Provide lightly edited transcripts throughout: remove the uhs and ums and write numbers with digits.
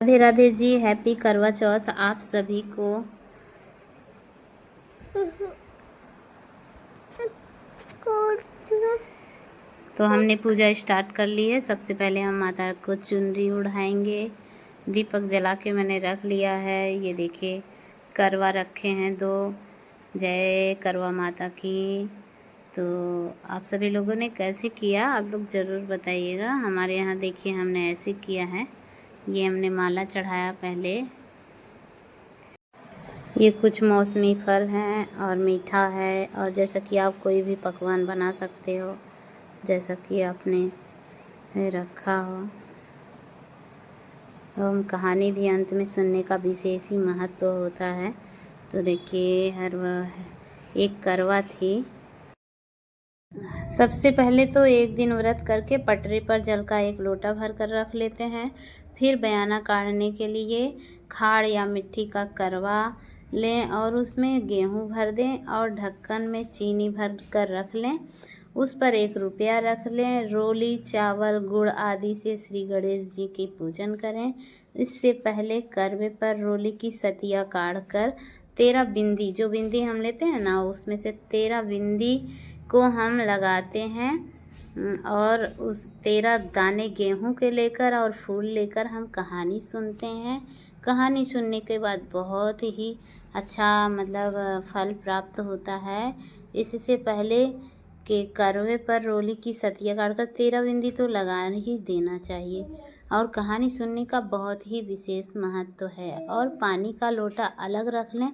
Radhe Radhe ji, happy करवा चौथ आप सभी को। तो हमने पूजा स्टार्ट कर ली है। सबसे पहले हम माता को चुनरी उड़ाएंगे। दीपक जला के मैंने रख लिया है। ये देखिए करवा रखे हैं 2। जय करवा माता की। तो आप सभी लोगों ने कैसे किया आप लोग ज़रूर बताइएगा। हमारे यहाँ देखिए हमने ऐसे किया है। ये हमने माला चढ़ाया पहले। ये कुछ मौसमी फल हैं और मीठा है, और जैसा कि आप कोई भी पकवान बना सकते हो जैसा कि आपने रखा हो। और कहानी भी अंत में सुनने का विशेष ही महत्व होता है। तो देखिए हर एक करवा थी। सबसे पहले तो एक दिन व्रत करके पटरी पर जल का एक लोटा भर कर रख लेते हैं। फिर बयाना काढ़ने के लिए खाड़ या मिट्टी का करवा लें और उसमें गेहूं भर दें और ढक्कन में चीनी भर कर रख लें। उस पर 1 रुपया रख लें। रोली, चावल, गुड़ आदि से श्री गणेश जी की पूजन करें। इससे पहले करवे पर रोली की सतिया काढ़ कर 13 बिंदी, जो बिंदी हम लेते हैं ना, उसमें से 13 बिंदी को हम लगाते हैं। और उस 13 दाने गेहूं के लेकर और फूल लेकर हम कहानी सुनते हैं। कहानी सुनने के बाद बहुत ही अच्छा फल प्राप्त होता है। इससे पहले के करवे पर रोली की सतिया काटकर 13 बिंदी तो लगा ही देना चाहिए। और कहानी सुनने का बहुत ही विशेष महत्व है। और पानी का लोटा अलग रख लें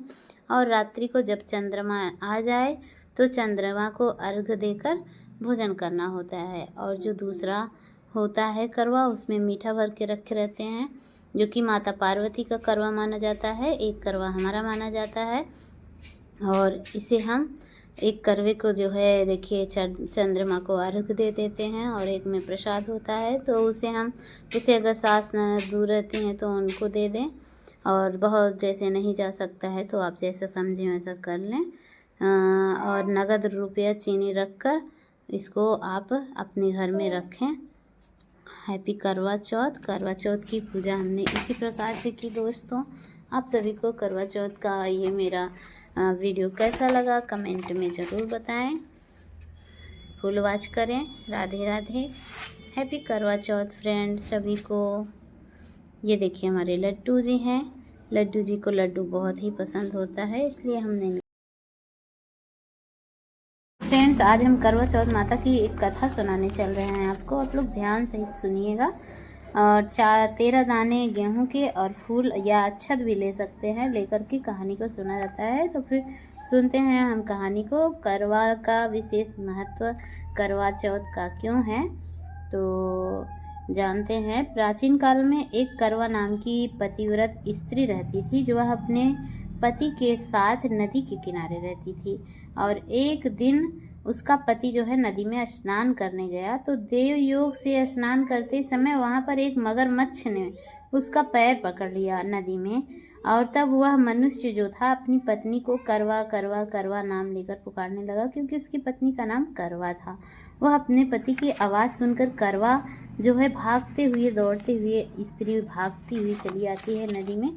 और रात्रि को जब चंद्रमा आ जाए तो चंद्रमा को अर्घ देकर भोजन करना होता है। और जो दूसरा होता है करवा, उसमें मीठा भर के रखे रहते हैं, जो कि माता पार्वती का करवा माना जाता है। एक करवा हमारा माना जाता है। और इसे हम एक करवे को जो है देखिए चंद्रमा को अर्घ दे देते हैं और एक में प्रसाद होता है। तो उसे हम जैसे अगर सास न दूर रहती हैं तो उनको दे दें, और बहुत जैसे नहीं जा सकता है तो आप जैसा समझें वैसा कर लें। और नगद रुपया चीनी रखकर इसको आप अपने घर में रखें। हैप्पी करवा चौथ। करवा चौथ की पूजा हमने इसी प्रकार से की दोस्तों। आप सभी को करवा चौथ का ये मेरा वीडियो कैसा लगा कमेंट में ज़रूर बताएं। फुल वॉच करें। राधे राधे। हैप्पी करवा चौथ फ्रेंड सभी को। ये देखिए हमारे लड्डू जी हैं। लड्डू जी को लड्डू बहुत ही पसंद होता है, इसलिए हमने फ्रेंड्स आज हम करवा चौथ माता की एक कथा सुनाने चल रहे हैं आपको। आप लोग ध्यान सहित सुनिएगा। और 13 दाने गेहूं के और फूल या अक्षत भी ले सकते हैं, लेकर के कहानी को सुना जाता है। तो फिर सुनते हैं हम कहानी को। करवा का विशेष महत्व करवा चौथ का क्यों है तो जानते हैं। प्राचीन काल में एक करवा नाम की पतिव्रत स्त्री रहती थी, जो वह अपने पति के साथ नदी के किनारे रहती थी। और एक दिन उसका पति जो है नदी में स्नान करने गया, तो देव योग से स्नान करते समय वहाँ पर एक मगरमच्छ ने उसका पैर पकड़ लिया नदी में। और तब वह मनुष्य जो था अपनी पत्नी को करवा करवा करवा नाम लेकर पुकारने लगा, क्योंकि उसकी पत्नी का नाम करवा था। वह अपने पति की आवाज़ सुनकर करवा जो है भागते हुए दौड़ते हुए स्त्री भागती हुई चली आती है नदी में।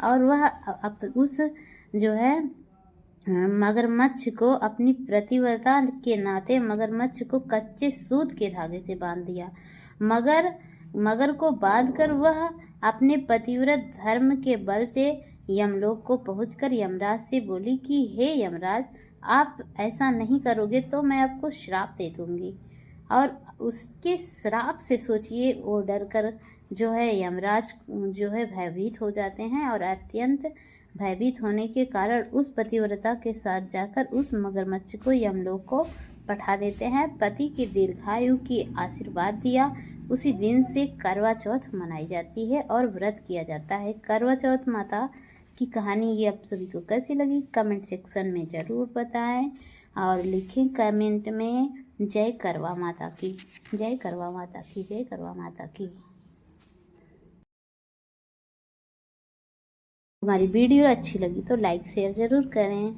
और वह उस जो है मगरमच्छ को अपनी प्रतिव्रता के नाते मगरमच्छ को कच्चे सूत के धागे से बांध दिया। मगर को बांधकर वह अपने पतिव्रत धर्म के बल से यमलोक को पहुंचकर यमराज से बोली कि हे यमराज, आप ऐसा नहीं करोगे तो मैं आपको श्राप दे दूंगी। और उसके श्राप से सोचिए वो डर कर जो है यमराज जो है भयभीत हो जाते हैं, और अत्यंत भयभीत होने के कारण उस पतिव्रता के साथ जाकर उस मगरमच्छ को यमलोक को पठा देते हैं। पति की दीर्घायु की आशीर्वाद दिया। उसी दिन से करवा चौथ मनाई जाती है और व्रत किया जाता है। करवा चौथ माता की कहानी ये आप सभी को कैसी लगी कमेंट सेक्शन में ज़रूर बताएं, और लिखें कमेंट में जय करवा माता की, जय करवा माता की, जय करवा माता की। हमारी वीडियो अच्छी लगी तो लाइक शेयर ज़रूर करें।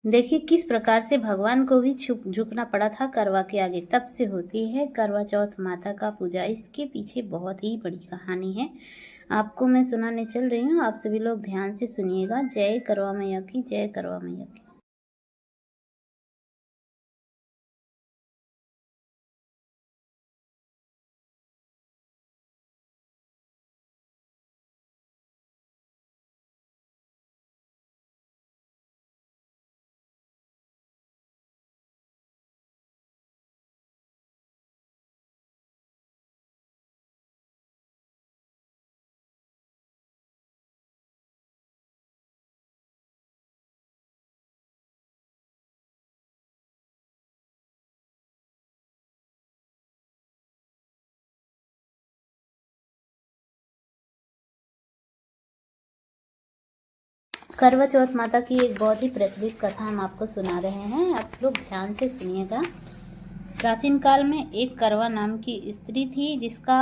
देखिए किस प्रकार से भगवान को भी झुकना पड़ा था करवा के आगे। तब से होती है करवा चौथ माता का पूजा। इसके पीछे बहुत ही बड़ी कहानी है, आपको मैं सुनाने चल रही हूँ। आप सभी लोग ध्यान से सुनिएगा। जय करवा मैया की, जय करवा मैया की। करवा चौथ माता की एक बहुत ही प्रचलित कथा हम आपको सुना रहे हैं, आप लोग ध्यान से सुनिएगा। प्राचीन काल में एक करवा नाम की स्त्री थी जिसका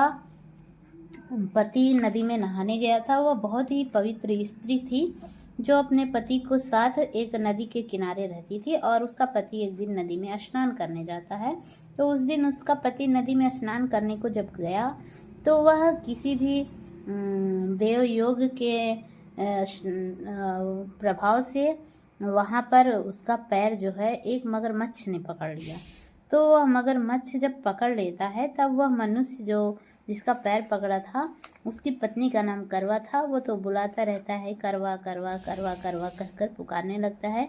पति नदी में नहाने गया था। वह बहुत ही पवित्र स्त्री थी जो अपने पति को साथ एक नदी के किनारे रहती थी, और उसका पति एक दिन नदी में स्नान करने जाता है। तो उस दिन उसका पति नदी में स्नान करने को जब गया तो वह किसी भी देव योग के प्रभाव से वहाँ पर उसका पैर जो है एक मगरमच्छ ने पकड़ लिया। तो वह मगरमच्छ जब पकड़ लेता है तब वह मनुष्य जो जिसका पैर पकड़ा था उसकी पत्नी का नाम करवा था, वो तो बुलाता रहता है करवा करवा करवा करवा कहकर पुकारने लगता है।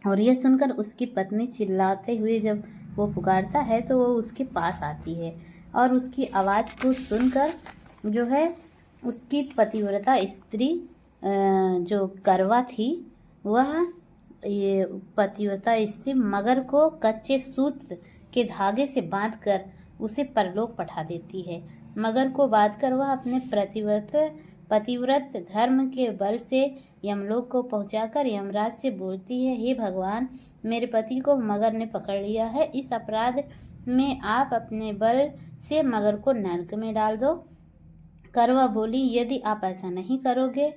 और यह सुनकर उसकी पत्नी चिल्लाते हुए जब वो पुकारता है तो वो उसके पास आती है, और उसकी आवाज़ को सुनकर जो है उसकी पतिव्रता स्त्री जो करवा थी वह ये पतिव्रता स्त्री मगर को कच्चे सूत के धागे से बांधकर उसे परलोक पठा देती है। मगर को बांधकर वह अपने पतिव्रत धर्म के बल से यमलोक को पहुंचाकर यमराज से बोलती है, हे भगवान, मेरे पति को मगर ने पकड़ लिया है, इस अपराध में आप अपने बल से मगर को नरक में डाल दो। करवा बोली, यदि आप ऐसा नहीं करोगे